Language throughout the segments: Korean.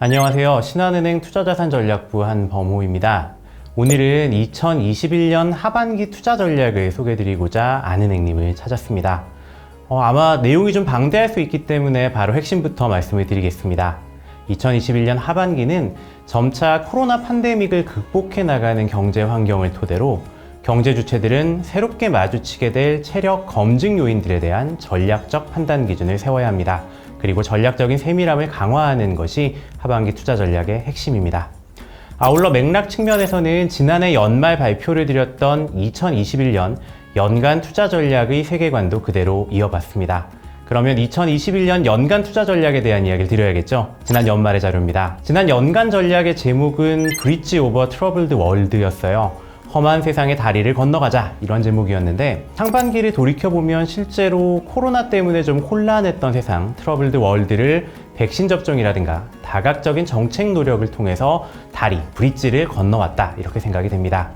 안녕하세요. 신한은행 투자자산전략부 한범호입니다. 오늘은 2021년 하반기 투자 전략을 소개해드리고자 안은행님을 찾았습니다. 아마 내용이 좀 방대할 수 있기 때문에 바로 핵심부터 말씀을 드리겠습니다. 2021년 하반기는 점차 코로나 팬데믹을 극복해 나가는 경제 환경을 토대로 경제 주체들은 새롭게 마주치게 될 체력 검증 요인들에 대한 전략적 판단 기준을 세워야 합니다. 그리고 전략적인 세밀함을 강화하는 것이 하반기 투자 전략의 핵심입니다. 아울러 맥락 측면에서는 지난해 연말 발표를 드렸던 2021년 연간 투자 전략의 세계관도 그대로 이어봤습니다. 그러면 2021년 연간 투자 전략에 대한 이야기를 드려야겠죠? 지난 연말의 자료입니다. 지난 연간 전략의 제목은 브릿지 오버 트러블드 월드였어요. 험한 세상의 다리를 건너가자, 이런 제목이었는데 상반기를 돌이켜보면 실제로 코로나 때문에 좀 혼란했던 세상 트러블드 월드를 백신 접종이라든가 다각적인 정책 노력을 통해서 다리, 브릿지를 건너왔다, 이렇게 생각이 됩니다.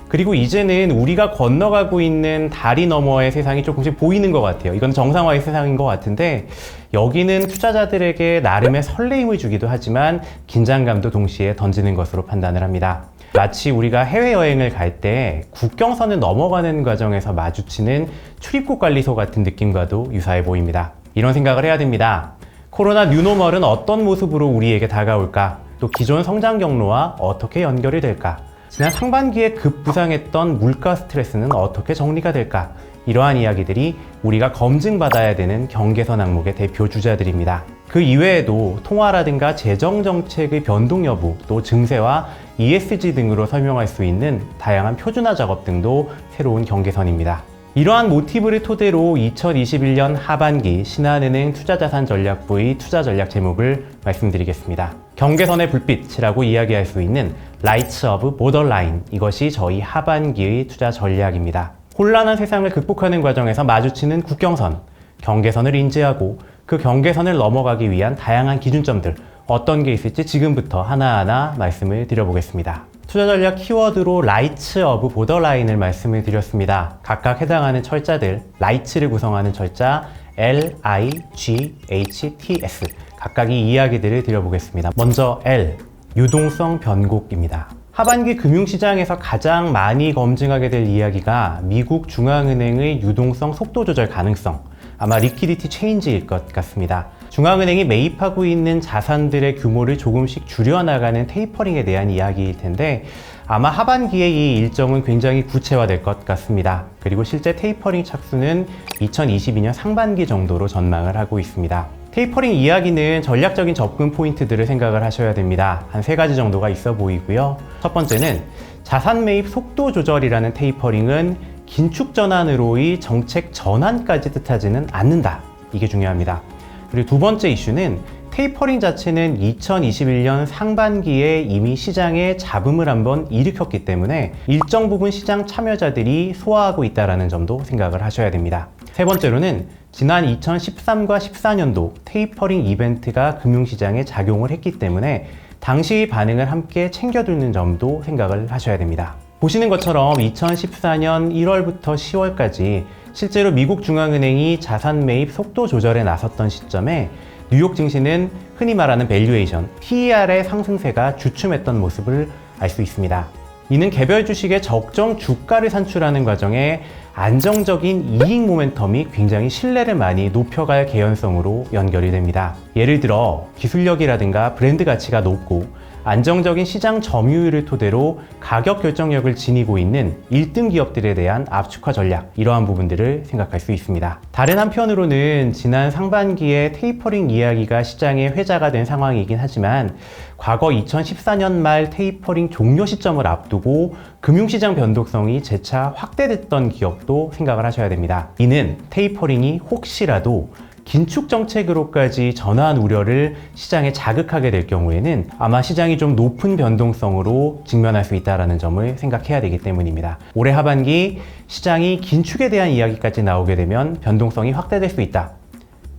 그리고 이제는 우리가 건너가고 있는 다리 너머의 세상이 조금씩 보이는 것 같아요. 이건 정상화의 세상인 것 같은데 여기는 투자자들에게 나름의 설레임을 주기도 하지만 긴장감도 동시에 던지는 것으로 판단을 합니다. 마치 우리가 해외여행을 갈 때 국경선을 넘어가는 과정에서 마주치는 출입국 관리소 같은 느낌과도 유사해 보입니다. 이런 생각을 해야 됩니다. 코로나 뉴노멀은 어떤 모습으로 우리에게 다가올까? 또 기존 성장 경로와 어떻게 연결이 될까? 지난 상반기에 급부상했던 물가 스트레스는 어떻게 정리가 될까? 이러한 이야기들이 우리가 검증받아야 되는 경계선 항목의 대표 주자들입니다. 그 이외에도 통화라든가 재정정책의 변동 여부, 또 증세와 ESG 등으로 설명할 수 있는 다양한 표준화 작업 등도 새로운 경계선입니다. 이러한 모티브를 토대로 2021년 하반기 신한은행 투자자산전략부의 투자 전략 제목을 말씀드리겠습니다. 경계선의 불빛이라고 이야기할 수 있는 Lights of Borderline, 이것이 저희 하반기의 투자 전략입니다. 혼란한 세상을 극복하는 과정에서 마주치는 국경선, 경계선을 인지하고 그 경계선을 넘어가기 위한 다양한 기준점들, 어떤 게 있을지 지금부터 하나하나 말씀을 드려보겠습니다. 투자 전략 키워드로 Lights of Borderline을 말씀을 드렸습니다. 각각 해당하는 철자들, Lights를 구성하는 철자 L, I, G, H, T, S, 각각의 이야기들을 드려보겠습니다. 먼저 L, 유동성 변곡입니다. 하반기 금융시장에서 가장 많이 검증하게 될 이야기가 미국 중앙은행의 유동성 속도 조절 가능성, 아마 리퀴디티 체인지일 것 같습니다. 중앙은행이 매입하고 있는 자산들의 규모를 조금씩 줄여나가는 테이퍼링에 대한 이야기일 텐데 아마 하반기에 이 일정은 굉장히 구체화될 것 같습니다. 그리고 실제 테이퍼링 착수는 2022년 상반기 정도로 전망을 하고 있습니다. 테이퍼링 이야기는 전략적인 접근 포인트들을 생각을 하셔야 됩니다. 한 3가지 정도가 있어 보이고요. 첫 번째는 자산 매입 속도 조절이라는 테이퍼링은 긴축 전환으로의 정책 전환까지 뜻하지는 않는다. 이게 중요합니다. 그리고 두 번째 이슈는 테이퍼링 자체는 2021년 상반기에 이미 시장에 잡음을 한번 일으켰기 때문에 일정 부분 시장 참여자들이 소화하고 있다는 점도 생각을 하셔야 됩니다. 세 번째로는 지난 2013과 14년도 테이퍼링 이벤트가 금융시장에 작용을 했기 때문에 당시의 반응을 함께 챙겨두는 점도 생각을 하셔야 됩니다. 보시는 것처럼 2014년 1월부터 10월까지 실제로 미국 중앙은행이 자산 매입 속도 조절에 나섰던 시점에 뉴욕 증시는 흔히 말하는 밸류에이션, PER의 상승세가 주춤했던 모습을 알 수 있습니다. 이는 개별 주식의 적정 주가를 산출하는 과정에 안정적인 이익 모멘텀이 굉장히 신뢰를 많이 높여갈 개연성으로 연결이 됩니다. 예를 들어 기술력이라든가 브랜드 가치가 높고 안정적인 시장 점유율을 토대로 가격 결정력을 지니고 있는 1등 기업들에 대한 압축화 전략, 이러한 부분들을 생각할 수 있습니다. 다른 한편으로는 지난 상반기에 테이퍼링 이야기가 시장의 회자가 된 상황이긴 하지만 과거 2014년 말 테이퍼링 종료 시점을 앞두고 금융시장 변동성이 재차 확대됐던 기업도 생각을 하셔야 됩니다. 이는 테이퍼링이 혹시라도 긴축 정책으로까지 전환 우려를 시장에 자극하게 될 경우에는 아마 시장이 좀 높은 변동성으로 직면할 수 있다는 점을 생각해야 되기 때문입니다. 올해 하반기 시장이 긴축에 대한 이야기까지 나오게 되면 변동성이 확대될 수 있다.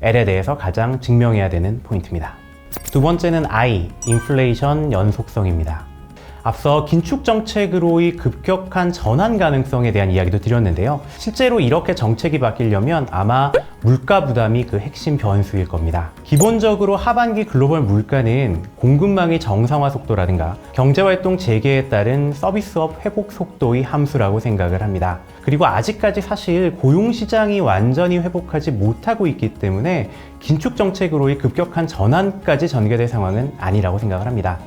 L에 대해서 가장 증명해야 되는 포인트입니다. 두 번째는 I, 인플레이션 연속성입니다. 앞서 긴축 정책으로의 급격한 전환 가능성에 대한 이야기도 드렸는데요. 실제로 이렇게 정책이 바뀌려면 아마 물가 부담이 그 핵심 변수일 겁니다. 기본적으로 하반기 글로벌 물가는 공급망의 정상화 속도라든가 경제활동 재개에 따른 서비스업 회복 속도의 함수라고 생각을 합니다. 그리고 아직까지 사실 고용시장이 완전히 회복하지 못하고 있기 때문에 긴축 정책으로의 급격한 전환까지 전개될 상황은 아니라고 생각을 합니다.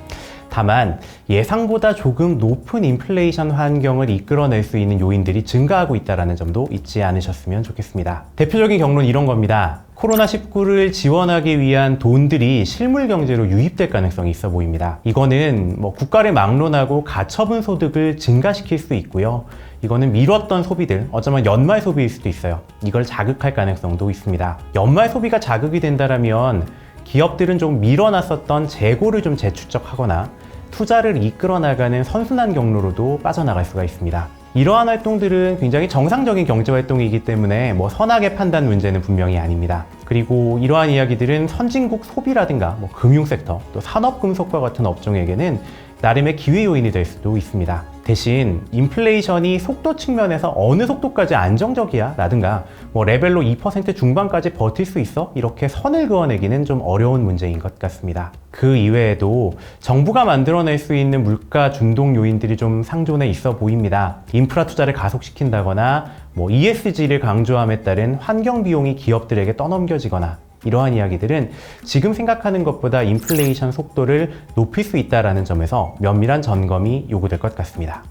다만 예상보다 조금 높은 인플레이션 환경을 이끌어낼 수 있는 요인들이 증가하고 있다는 점도 잊지 않으셨으면 좋겠습니다. 대표적인 경로는 이런 겁니다. 코로나19를 지원하기 위한 돈들이 실물 경제로 유입될 가능성이 있어 보입니다. 이거는 국가를 막론하고 가처분 소득을 증가시킬 수 있고요. 이거는 미뤘던 소비들, 어쩌면 연말 소비일 수도 있어요. 이걸 자극할 가능성도 있습니다. 연말 소비가 자극이 된다면 기업들은 좀 밀어놨었던 재고를 좀 재축적하거나 투자를 이끌어 나가는 선순환 경로로도 빠져나갈 수가 있습니다. 이러한 활동들은 굉장히 정상적인 경제활동이기 때문에 선악의 판단 문제는 분명히 아닙니다. 그리고 이러한 이야기들은 선진국 소비라든가 금융섹터, 또 산업금속과 같은 업종에게는 나름의 기회 요인이 될 수도 있습니다. 대신 인플레이션이 속도 측면에서 어느 속도까지 안정적이야 라든가 레벨로 2% 중반까지 버틸 수 있어? 이렇게 선을 그어내기는 좀 어려운 문제인 것 같습니다. 그 이외에도 정부가 만들어낼 수 있는 물가 준동 요인들이 좀 상존해 있어 보입니다. 인프라 투자를 가속시킨다거나 ESG를 강조함에 따른 환경 비용이 기업들에게 떠넘겨지거나 이러한 이야기들은 지금 생각하는 것보다 인플레이션 속도를 높일 수 있다는 점에서 면밀한 점검이 요구될 것 같습니다.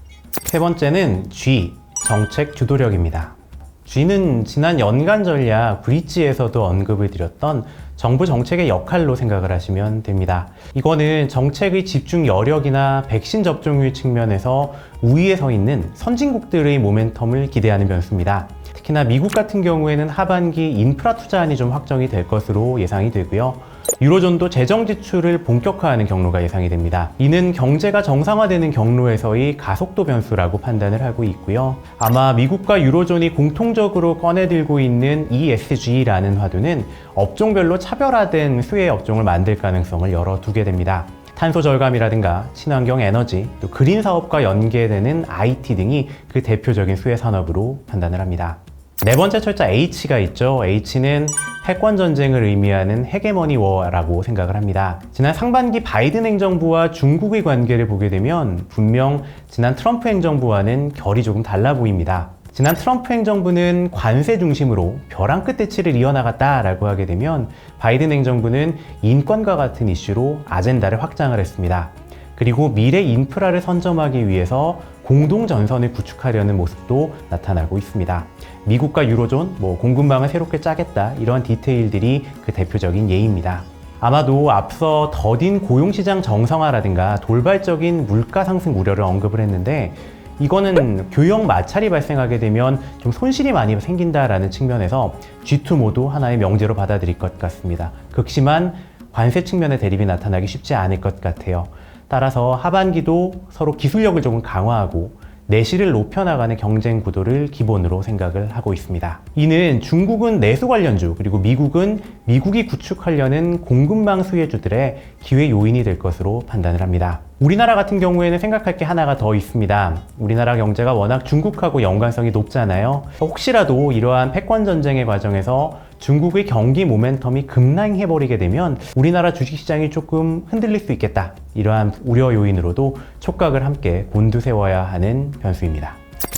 세 번째는 G, 정책 주도력입니다. G는 지난 연간 전략 브릿지에서도 언급을 드렸던 정부 정책의 역할로 생각을 하시면 됩니다. 이거는 정책의 집중 여력이나 백신 접종률 측면에서 우위에 서 있는 선진국들의 모멘텀을 기대하는 변수입니다. 특히나 미국 같은 경우에는 하반기 인프라 투자안이 좀 확정이 될 것으로 예상이 되고요. 유로존도 재정 지출을 본격화하는 경로가 예상이 됩니다. 이는 경제가 정상화되는 경로에서의 가속도 변수라고 판단을 하고 있고요. 아마 미국과 유로존이 공통적으로 꺼내들고 있는 ESG라는 화두는 업종별로 차별화된 수혜 업종을 만들 가능성을 열어두게 됩니다. 탄소 절감이라든가 친환경 에너지, 또 그린 사업과 연계되는 IT 등이 그 대표적인 수혜 산업으로 판단을 합니다. 네 번째 철자 H가 있죠. H는 패권 전쟁을 의미하는 헤게머니 워라고 생각을 합니다. 지난 상반기 바이든 행정부와 중국의 관계를 보게 되면 분명 지난 트럼프 행정부와는 결이 조금 달라 보입니다. 지난 트럼프 행정부는 관세 중심으로 벼랑 끝 대치를 이어나갔다라고 하게 되면 바이든 행정부는 인권과 같은 이슈로 아젠다를 확장을 했습니다. 그리고 미래 인프라를 선점하기 위해서 공동 전선을 구축하려는 모습도 나타나고 있습니다. 미국과 유로존, 공급망을 새롭게 짜겠다 이런 디테일들이 그 대표적인 예입니다. 아마도 앞서 더딘 고용시장 정상화라든가 돌발적인 물가 상승 우려를 언급을 했는데 이거는 교역 마찰이 발생하게 되면 좀 손실이 많이 생긴다라는 측면에서 G2모도 하나의 명제로 받아들일 것 같습니다. 극심한 관세 측면의 대립이 나타나기 쉽지 않을 것 같아요. 따라서 하반기도 서로 기술력을 조금 강화하고 내실을 높여나가는 경쟁 구도를 기본으로 생각을 하고 있습니다. 이는 중국은 내수 관련주, 그리고 미국은 미국이 구축하려는 공급망 수혜주들의 기회 요인이 될 것으로 판단을 합니다. 우리나라 같은 경우에는 생각할 게 하나가 더 있습니다. 우리나라 경제가 워낙 중국하고 연관성이 높잖아요. 혹시라도 이러한 패권 전쟁의 과정에서 중국의 경기 모멘텀이 급락해버리게 되면 우리나라 주식시장이 조금 흔들릴 수 있겠다. 이러한 우려 요인으로도 촉각을 함께 곤두세워야 하는 변수입니다.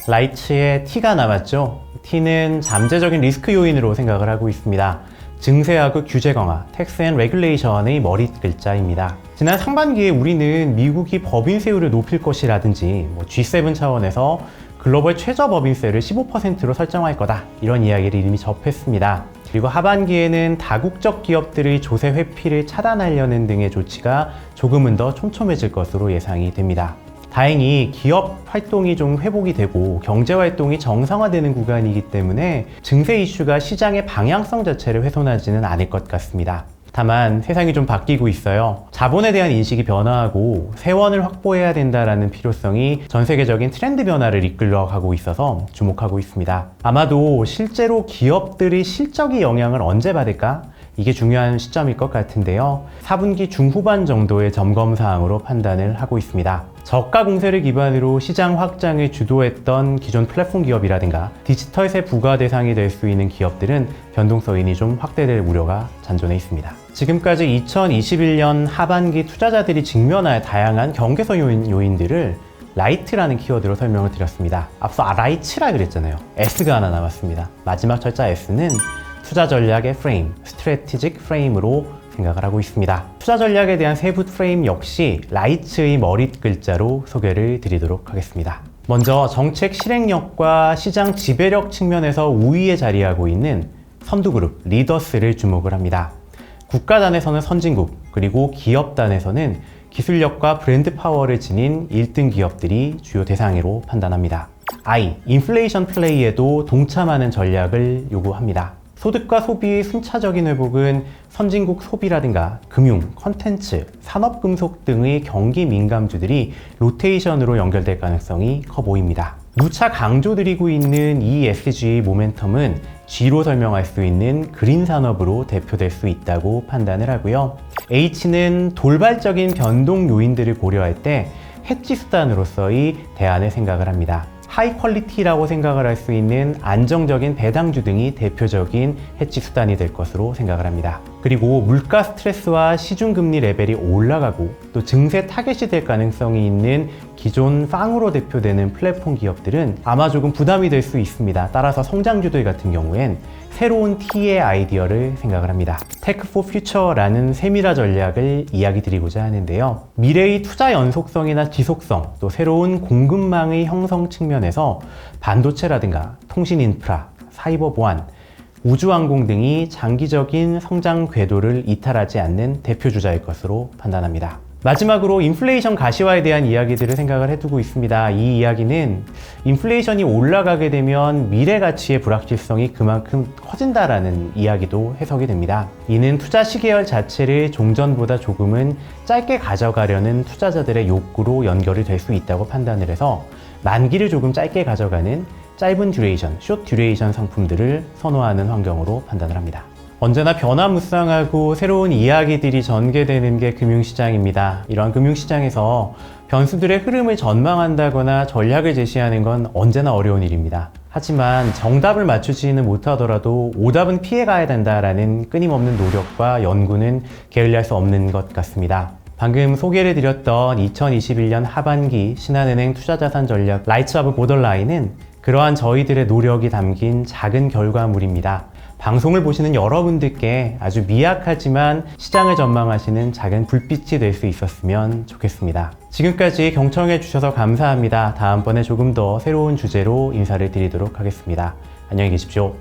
라이츠의 T가 남았죠. T는 잠재적인 리스크 요인으로 생각을 하고 있습니다. 증세하고 규제 강화, 텍스 앤 레귤레이션의 머리 글자입니다. 지난 상반기에 우리는 미국이 법인세율을 높일 것이라든지 G7 차원에서 글로벌 최저 법인세를 15%로 설정할 거다 이런 이야기를 이미 접했습니다. 그리고 하반기에는 다국적 기업들의 조세 회피를 차단하려는 등의 조치가 조금은 더 촘촘해질 것으로 예상이 됩니다. 다행히 기업 활동이 좀 회복이 되고 경제 활동이 정상화되는 구간이기 때문에 증세 이슈가 시장의 방향성 자체를 훼손하지는 않을 것 같습니다. 다만 세상이 좀 바뀌고 있어요. 자본에 대한 인식이 변화하고 세원을 확보해야 된다는 필요성이 전 세계적인 트렌드 변화를 이끌어가고 있어서 주목하고 있습니다. 아마도 실제로 기업들이 실적이 영향을 언제 받을까? 이게 중요한 시점일 것 같은데요. 4분기 중후반 정도의 점검 사항으로 판단을 하고 있습니다. 저가 공세를 기반으로 시장 확장을 주도했던 기존 플랫폼 기업이라든가 디지털세 부과 대상이 될 수 있는 기업들은 변동성이 좀 확대될 우려가 잔존해 있습니다. 지금까지 2021년 하반기 투자자들이 직면할 다양한 경계선 요인들을 라이트라는 키워드로 설명을 드렸습니다. 앞서 라이츠라 그랬잖아요. S가 하나 남았습니다. 마지막 철자 S는 투자 전략의 프레임, 스트래티직 프레임으로 생각을 하고 있습니다. 투자 전략에 대한 세부 프레임 역시 라이츠의 머릿 글자로 소개를 드리도록 하겠습니다. 먼저 정책 실행력과 시장 지배력 측면에서 우위에 자리하고 있는 선두그룹, 리더스를 주목을 합니다. 국가단에서는 선진국, 그리고 기업단에서는 기술력과 브랜드 파워를 지닌 1등 기업들이 주요 대상으로 판단합니다. I, 인플레이션 플레이에도 동참하는 전략을 요구합니다. 소득과 소비의 순차적인 회복은 선진국 소비라든가 금융, 컨텐츠, 산업금속 등의 경기 민감주들이 로테이션으로 연결될 가능성이 커 보입니다. 누차 강조드리고 있는 ESG 모멘텀은 G로 설명할 수 있는 그린 산업으로 대표될 수 있다고 판단을 하고요. H는 돌발적인 변동 요인들을 고려할 때 해지 수단으로서의 대안을 생각을 합니다. 하이 퀄리티라고 생각을 할 수 있는 안정적인 배당주 등이 대표적인 해지 수단이 될 것으로 생각을 합니다. 그리고 물가 스트레스와 시중금리 레벨이 올라가고 또 증세 타겟이 될 가능성이 있는 기존 빵으로 대표되는 플랫폼 기업들은 아마 조금 부담이 될 수 있습니다. 따라서 성장주들 같은 경우엔 새로운 T의 아이디어를 생각을 합니다. 테크 포 퓨처라는 세밀화 전략을 이야기 드리고자 하는데요. 미래의 투자 연속성이나 지속성, 또 새로운 공급망의 형성 측면에서 반도체라든가 통신 인프라, 사이버 보안, 우주항공 등이 장기적인 성장 궤도를 이탈하지 않는 대표주자일 것으로 판단합니다. 마지막으로 인플레이션 가시화에 대한 이야기들을 생각을 해두고 있습니다. 이 이야기는 인플레이션이 올라가게 되면 미래 가치의 불확실성이 그만큼 커진다라는 이야기도 해석이 됩니다. 이는 투자 시계열 자체를 종전보다 조금은 짧게 가져가려는 투자자들의 욕구로 연결이 될 수 있다고 판단을 해서 만기를 조금 짧게 가져가는 짧은 듀레이션, 숏 듀레이션 상품들을 선호하는 환경으로 판단을 합니다. 언제나 변화무쌍하고 새로운 이야기들이 전개되는 게 금융시장입니다. 이러한 금융시장에서 변수들의 흐름을 전망한다거나 전략을 제시하는 건 언제나 어려운 일입니다. 하지만 정답을 맞추지는 못하더라도 오답은 피해가야 된다라는 끊임없는 노력과 연구는 게을리할 수 없는 것 같습니다. 방금 소개를 드렸던 2021년 하반기 신한은행 투자자산 전략 라이츠 오브 보더라인은 그러한 저희들의 노력이 담긴 작은 결과물입니다. 방송을 보시는 여러분들께 아주 미약하지만 시장을 전망하시는 작은 불빛이 될 수 있었으면 좋겠습니다. 지금까지 경청해 주셔서 감사합니다. 다음번에 조금 더 새로운 주제로 인사를 드리도록 하겠습니다. 안녕히 계십시오.